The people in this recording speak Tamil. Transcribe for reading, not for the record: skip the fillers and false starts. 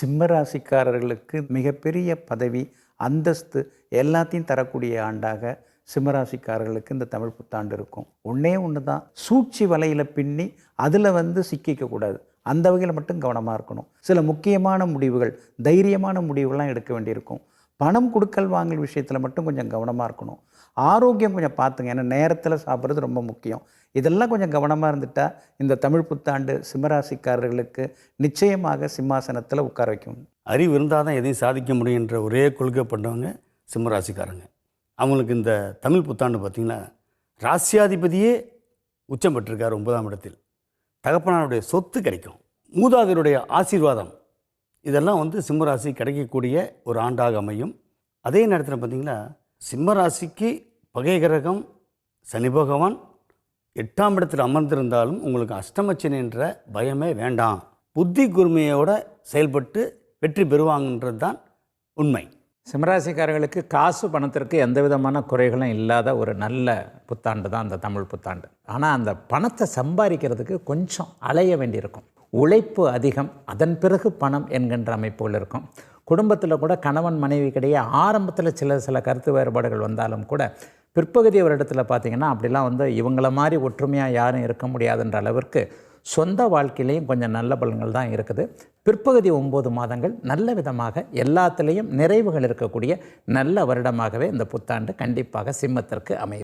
சிம்ம ராசிக்காரர்களுக்கு மிகப்பெரிய பதவி, அந்தஸ்து எல்லாத்தையும் தரக்கூடிய ஆண்டாக சிம்மராசிக்காரர்களுக்கு இந்த தமிழ் புத்தாண்டு இருக்கும். ஒன்றே ஒன்று தான், சூழ்ச்சி வலையில் பின்னி அதில் சிக்கிக்கக்கூடாது. அந்த வகையில் மட்டும் கவனமாக இருக்கணும். சில முக்கியமான முடிவுகள், தைரியமான முடிவுகள்லாம் எடுக்க வேண்டியிருக்கும். பணம் கொடுக்கல் வாங்கல் விஷயத்தில் மட்டும் கொஞ்சம் கவனமாக இருக்கணும். ஆரோக்கியம் கொஞ்சம் பார்த்துங்க, ஏன்னா நேரத்தில் சாப்பிட்றது ரொம்ப முக்கியம். இதெல்லாம் கொஞ்சம் கவனமாக இருந்துட்டால் இந்த தமிழ் புத்தாண்டு சிம்மராசிக்காரர்களுக்கு நிச்சயமாக சிம்மாசனத்தில் உட்கார வைக்கும். அறிவு இருந்தால் தான் எதையும் சாதிக்க முடியுன்ற ஒரே கொள்கை பண்ணவங்க சிம்மராசிக்காரங்க. அவங்களுக்கு இந்த தமிழ் புத்தாண்டு பார்த்திங்கன்னா ராசியாதிபதியே உச்சம் பெற்றிருக்கார் 9ஆம் இடத்தில். தகப்பனாருடைய சொத்து கிடைக்கும், மூதாதையருடைய ஆசீர்வாதம், இதெல்லாம் சிம்மராசி கிடைக்கக்கூடிய ஒரு ஆண்டாக அமையும். அதே நேரத்தில் பார்த்திங்கன்னா சிம்மராசிக்கு பகை கிரகம் சனி பகவான் 8ஆம் இடத்தில் அமர்ந்திருந்தாலும் உங்களுக்கு அஷ்டமச்சனி என்ற பயமே வேண்டாம். புத்தி கூர்மையோடு செயல்பட்டு வெற்றி பெறுவாங்கன்றது தான் உண்மை. சிம்மராசிக்காரர்களுக்கு காசு பணத்திற்கு எந்த விதமான குறைகளும் இல்லாத ஒரு நல்ல புத்தாண்டு தான் அந்த தமிழ் புத்தாண்டு. ஆனால் அந்த பணத்தை சம்பாதிக்கிறதுக்கு கொஞ்சம் அலைய வேண்டியிருக்கும். உழைப்பு அதிகம், அதன் பிறகு பணம் என்கின்ற அமைப்புகள் இருக்கும். குடும்பத்தில் கூட கணவன் மனைவிக்கிடையே ஆரம்பத்தில் சில கருத்து வேறுபாடுகள் வந்தாலும் கூட பிற்பகுதி ஒரு இடத்துல பார்த்திங்கன்னா அப்படிலாம் இவங்கள மாதிரி ஒற்றுமையாக யாரும் இருக்க முடியாதுன்ற அளவிற்கு சொந்த வாழ்க்கையிலையும் கொஞ்சம் நல்ல பலன்கள் தான் இருக்குது. பிற்பகுதி 9 மாதங்கள் நல்ல விதமாக எல்லாத்துலேயும் நிறைவுகள் இருக்கக்கூடிய நல்ல வருடமாகவே இந்த புத்தாண்டு கண்டிப்பாக சிம்மத்திற்கு அமையும்.